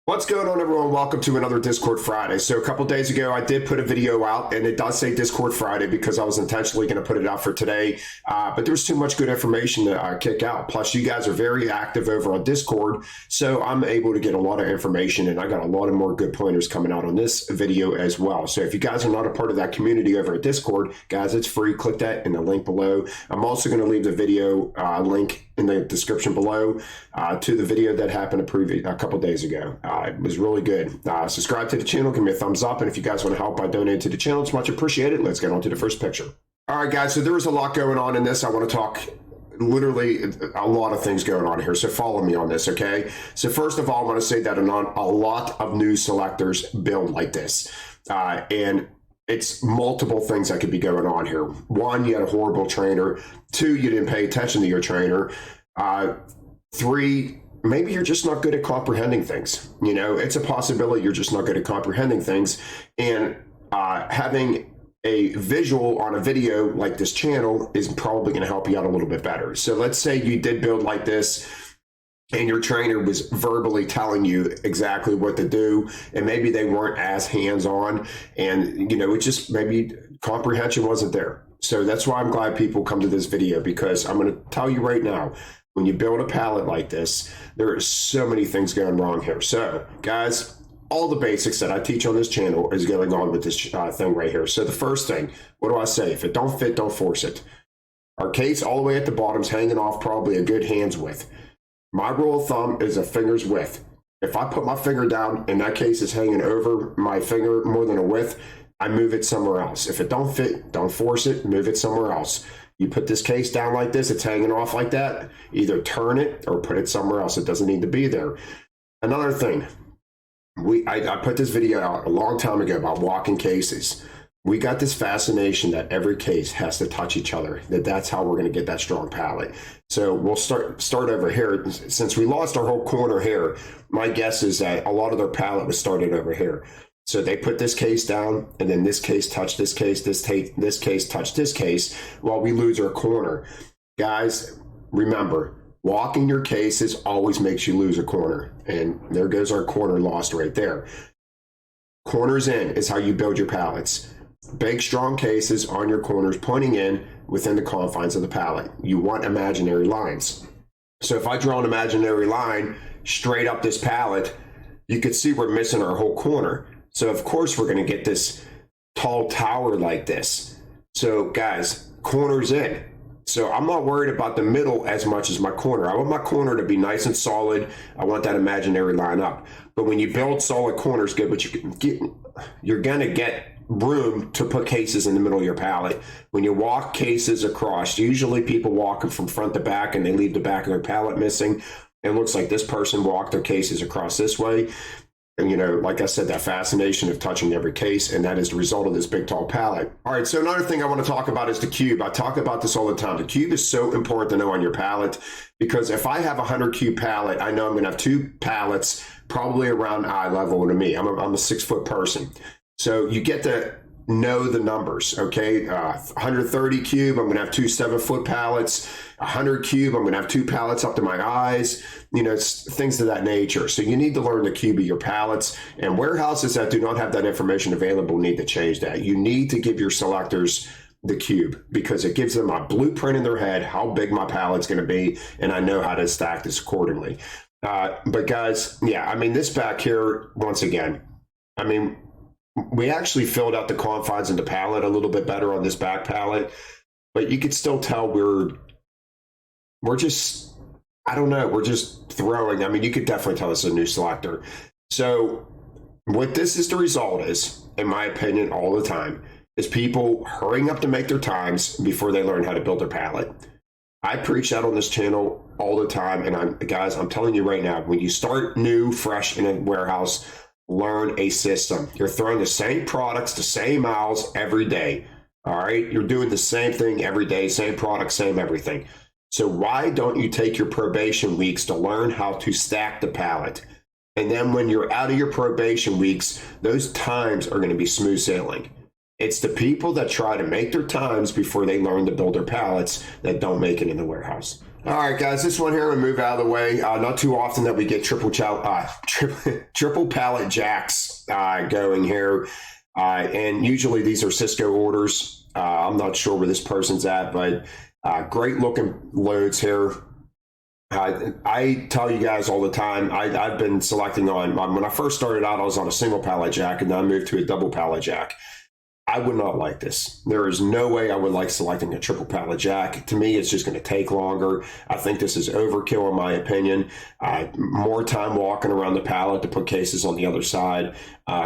What's going on, everyone? Welcome to another Discord Friday. So a couple days ago, I did put a video out, and it does say Discord Friday because I was intentionally going to put it out for today. But there was too much good information to kick out. Plus, you guys are very active over on Discord, so I'm able to get a lot of information, and I got a lot of more good pointers coming out on this video as well. So if you guys are not a part of that community over at Discord, guys, it's free. Click that in the link below. I'm also going to leave the video link in the description below to the video that happened a couple days ago. It was really good. Subscribe to the channel, give me a thumbs up, and if you guys want to help by donating to the channel, it's much appreciated. Let's get on to the first picture. All right, guys, so there was a lot going on in this. I want to talk literally a lot of things going on here, so follow me on this, okay? So first of all, I want to say that a lot of new selectors build like this, and it's multiple things that could be going on here. One, you had a horrible trainer. Two, you didn't pay attention to your trainer. Three, maybe you're just not good at comprehending things. You know, it's a possibility you're just not good at comprehending things. And having a visual on a video like this channel is probably going to help you out a little bit better. So let's say you did build like this, and your trainer was verbally telling you exactly what to do, and maybe they weren't as hands-on, and you know, it just maybe comprehension wasn't there. So that's why I'm glad people come to this video, because I'm going to tell you right now, when you build a pallet like this, there are so many things going wrong here. So guys, all the basics that I teach on this channel is going on with this thing right here. So the first thing, what do I say? If it don't fit, don't force it. Our case all the way at the bottom's hanging off probably a good hand's width. My rule of thumb is a finger's width. If I put my finger down and that case is hanging over my finger more than a width, I move it somewhere else. If it don't fit, don't force it, move it somewhere else. You put this case down like this, it's hanging off like that, either turn it or put it somewhere else. It doesn't need to be there. Another thing, I put this video out a long time ago about walking cases. We got this fascination that every case has to touch each other, that's how we're going to get that strong pallet. So we'll start over here. Since we lost our whole corner here, my guess is that a lot of their pallet was started over here. So they put this case down, and then this case touched this case, this case touched this case, while we lose our corner. Guys, remember, walking your cases always makes you lose a corner. And there goes our corner lost right there. Corners in is how you build your pallets. Big, strong cases on your corners pointing in within the confines of the pallet. You want imaginary lines. So if I draw an imaginary line straight up this pallet, you could see we're missing our whole corner. So of course we're going to get this tall tower like this. So guys, corners in. So I'm not worried about the middle as much as my corner. I want my corner to be nice and solid. I want that imaginary line up. But when you build solid corners, good, but you're going to get room to put cases in the middle of your pallet. When you walk cases across, usually people walk them from front to back and they leave the back of their pallet missing. It looks like this person walked their cases across this way. And, you know, like I said, that fascination of touching every case, and that is the result of this big, tall pallet. All right, so another thing I want to talk about is the cube. I talk about this all the time. The cube is so important to know on your pallet, because if I have a 100 cube pallet, I know I'm going to have two pallets probably around eye level to me. I'm a 6 foot person. So you get to know the numbers, okay? 130 cube, I'm going to have two 7 foot pallets. 100 cube, I'm going to have two pallets up to my eyes. You know, things of that nature. So you need to learn the cube of your pallets, and warehouses that do not have that information available need to change that. You need to give your selectors the cube, because it gives them a blueprint in their head how big my pallet's going to be, and I know how to stack this accordingly. But guys, yeah, I mean, this back here, once again, I mean, we actually filled out the confines in the pallet a little bit better on this back pallet, but you could still tell we're just, I don't know, we're just throwing. I mean, you could definitely tell this is a new selector. So what this is the result is, in my opinion, all the time, is people hurrying up to make their times before they learn how to build their pallet. I preach that on this channel all the time, and guys, I'm telling you right now, when you start new, fresh in a warehouse, learn a system. You're throwing the same products, the same aisles every day. All right, you're doing the same thing every day, same product, same everything. So why don't you take your probation weeks to learn how to stack the pallet? And then when you're out of your probation weeks, those times are going to be smooth sailing. It's the people that try to make their times before they learn to build their pallets that don't make it in the warehouse. All right, guys, this one here, I'm gonna move out of the way. Not too often that we get triple pallet jacks going here. And usually these are Cisco orders. I'm not sure where this person's at, but great looking loads here. I tell you guys all the time, I've been selecting on, when I first started out, I was on a single pallet jack, and then I moved to a double pallet jack. I would not like this. There is no way I would like selecting a triple pallet jack. To me, it's just going to take longer. I think this is overkill in my opinion. More time walking around the pallet to put cases on the other side.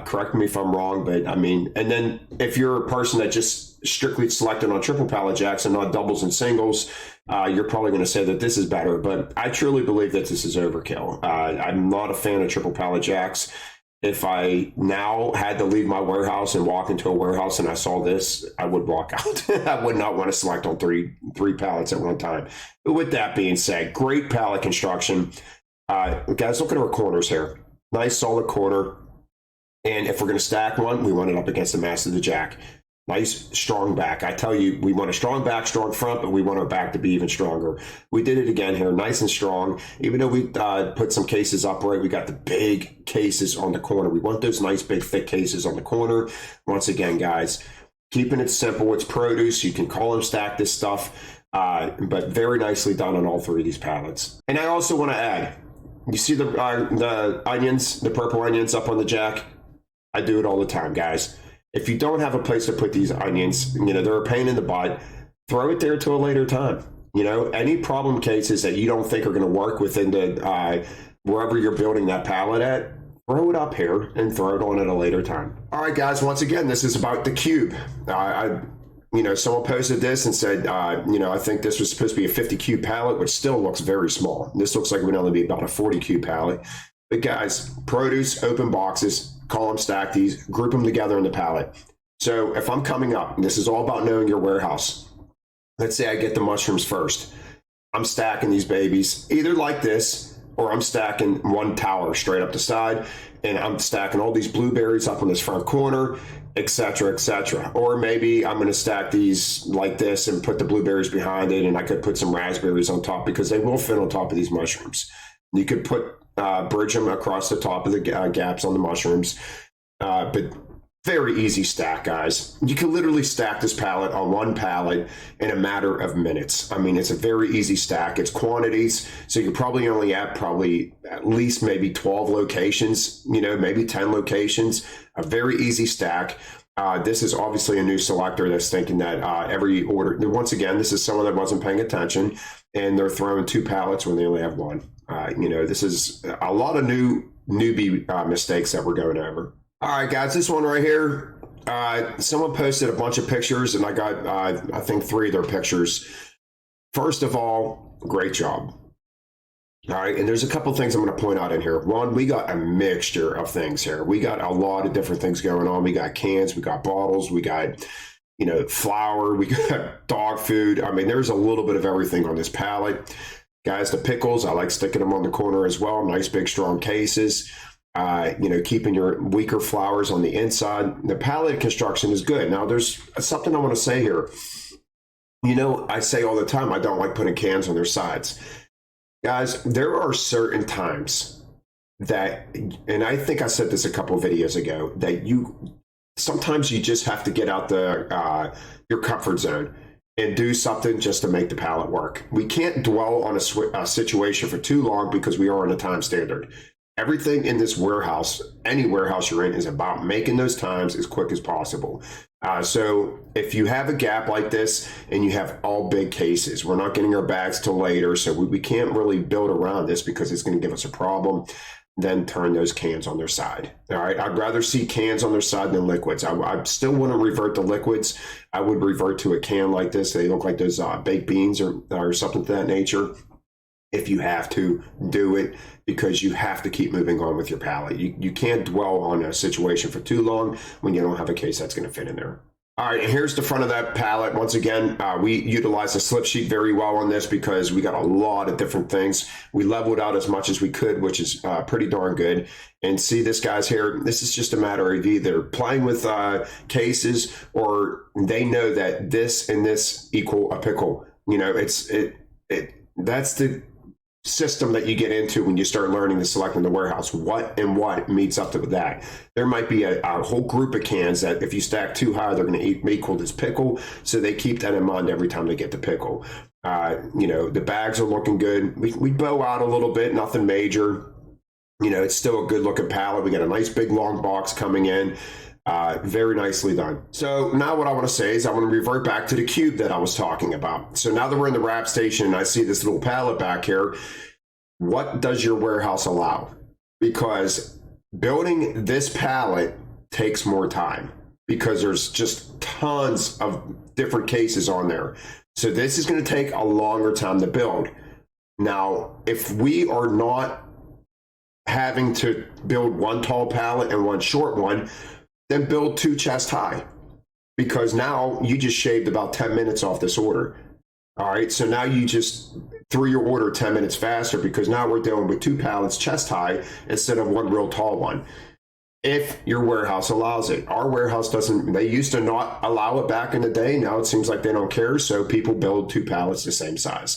Correct me if I'm wrong, but I mean, and then if you're a person that just strictly selected on triple pallet jacks and not doubles and singles, you're probably going to say that this is better, but I truly believe that this is overkill. I'm not a fan of triple pallet jacks. If I now had to leave my warehouse and walk into a warehouse and I saw this, I would walk out. I would not want to select on three pallets at one time. But with that being said, great pallet construction. Guys, look at our corners here. Nice solid corner. And if we're going to stack one, we want it up against the mast of the jack. Nice strong back. I tell you, we want a strong back, strong front, but we want our back to be even stronger. We did it again here, nice and strong. Even though we put some cases upright, we got the big cases on the corner. We want those nice, big, thick cases on the corner. Once again, guys, keeping it simple. It's produce. You can call and stack this stuff, but very nicely done on all three of these pallets. And I also want to add, you see the onions, the purple onions up on the jack? I do it all the time, guys. If you don't have a place to put these onions, they're a pain in the butt, throw it there to a later time. Any problem cases that you don't think are going to work within the wherever you're building that pallet at, throw it up here and throw it on at a later time. All right, guys, once again, this is about the cube. Someone posted this and said, I think this was supposed to be a 50 cube pallet, which still looks very small. This looks like it would only be about a 40 cube pallet. But guys, produce, open boxes, column stack these, group them together in the pallet. So if I'm coming up, and this is all about knowing your warehouse. Let's say I get the mushrooms first. I'm stacking these babies either like this, or I'm stacking one tower straight up the side, and I'm stacking all these blueberries up in this front corner, etc., etc. Or maybe I'm going to stack these like this and put the blueberries behind it, and I could put some raspberries on top because they will fit on top of these mushrooms. You could put bridge them across the top of the gaps on the mushrooms, but very easy stack, guys. You can literally stack this pallet on one pallet in a matter of minutes. I mean, it's a very easy stack. It's quantities, so you're probably only at at least maybe 12 locations, maybe 10 locations. A very easy stack. This is obviously a new selector that's thinking that every order, once again, this is someone that wasn't paying attention, and they're throwing two pallets when they only have one. This is a lot of newbie mistakes that we're going over. All right, guys, this one right here, someone posted a bunch of pictures, and I got, I think, 3 of their pictures. First of all, great job. All right, and there's a couple things I'm going to point out in here. One, we got a mixture of things here. We got a lot of different things going on. We got cans, we got bottles, we got, flour, we got dog food. I mean, there's a little bit of everything on this pallet. Guys, the pickles, I like sticking them on the corner as well. Nice, big, strong cases. Keeping your weaker flowers on the inside. The pallet construction is good. Now, there's something I want to say here. I say all the time, I don't like putting cans on their sides. Guys, there are certain times that, and I think I said this a couple of videos ago, that sometimes you just have to get out your comfort zone and do something just to make the pallet work. We can't dwell on a situation for too long because we are on a time standard. Everything in this warehouse, any warehouse you're in, is about making those times as quick as possible. So if you have a gap like this and you have all big cases, we're not getting our bags till later, so we can't really build around this because it's going to give us a problem. Then turn those cans on their side. All right, I'd rather see cans on their side than liquids. I still wouldn't revert to liquids. I would revert to a can like this. They look like those baked beans or something to that nature. If you have to, do it, because you have to keep moving on with your pallet. You can't dwell on a situation for too long when you don't have a case that's going to fit in there. All right, and here's the front of that pallet. Once again, we utilized the slip sheet very well on this because we got a lot of different things. We leveled out as much as we could, which is pretty darn good. And see this, guys, here, this is just a matter of either playing with cases, or they know that this and this equal a pickle. that's the system that you get into when you start learning to select in the warehouse. What and what meets up to that. There might be a whole group of cans that if you stack too high, they're going to equal this pickle. So they keep that in mind every time they get the pickle. The bags are looking good. We bow out a little bit, nothing major. It's still a good looking pallet. We got a nice big long box coming in. Very nicely done. So now what I want to say is I want to revert back to the cube that I was talking about. So now that we're in the wrap station and I see this little pallet back here, what does your warehouse allow? Because building this pallet takes more time because there's just tons of different cases on there. So this is going to take a longer time to build. Now, if we are not having to build one tall pallet and one short one, then build 2 chest high, because now you just shaved about 10 minutes off this order. All right, so now you just threw your order 10 minutes faster because now we're dealing with 2 pallets chest high instead of one real tall one. If your warehouse allows it. Our warehouse doesn't. They used to not allow it back in the day. Now it seems like they don't care, so people build 2 pallets the same size.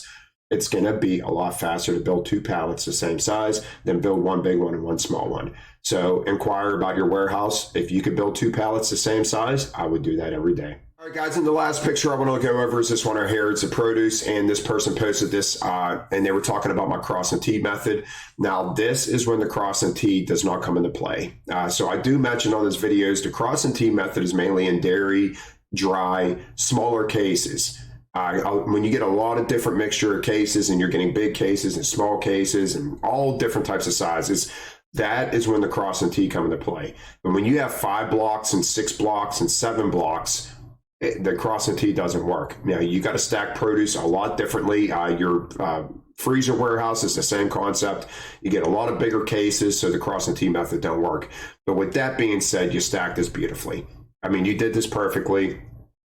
It's going to be a lot faster to build 2 pallets the same size than build one big one and one small one. So inquire about your warehouse. If you could build 2 pallets the same size, I would do that every day. All right, guys, and the last picture I want to go over is this one right here. It's a produce, and this person posted this, and they were talking about my cross and teed method. Now, this is when the cross and teed does not come into play. So I do mention on these videos, the cross and teed method is mainly in dairy, dry, smaller cases. When you get a lot of different mixture of cases and you're getting big cases and small cases and all different types of sizes, that is when the cross and teed come into play. And when you have 5 blocks and 6 blocks and 7 blocks, the cross and teed doesn't work. Now, you got to stack produce a lot differently. Your freezer warehouse is the same concept. You get a lot of bigger cases, so the cross and teed method don't work. But with that being said, you stacked this beautifully. I mean, you did this perfectly.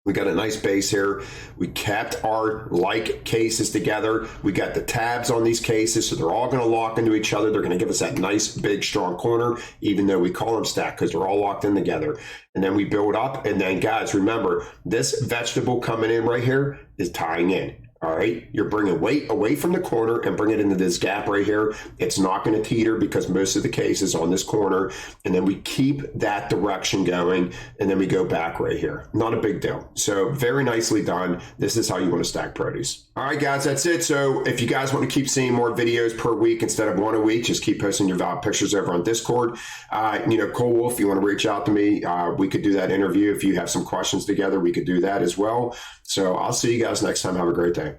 We got a nice base here. We kept our like cases together. We got the tabs on these cases, so they're all going to lock into each other. They're going to give us that nice, big, strong corner, even though we call them stacked because they're all locked in together. And then we build up. And then, guys, remember, this vegetable coming in right here is tying in. All right, you're bringing weight away from the corner and bring it into this gap right here. It's not going to teeter because most of the case is on this corner. And then we keep that direction going, and then we go back right here. Not a big deal. So very nicely done. This is how you want to stack produce. All right, guys, that's it. So if you guys want to keep seeing more videos per week instead of 1 a week, just keep posting your pictures over on Discord. Cole Wolf, if you want to reach out to me, we could do that interview. If you have some questions together, we could do that as well. So I'll see you guys next time. Have a great day.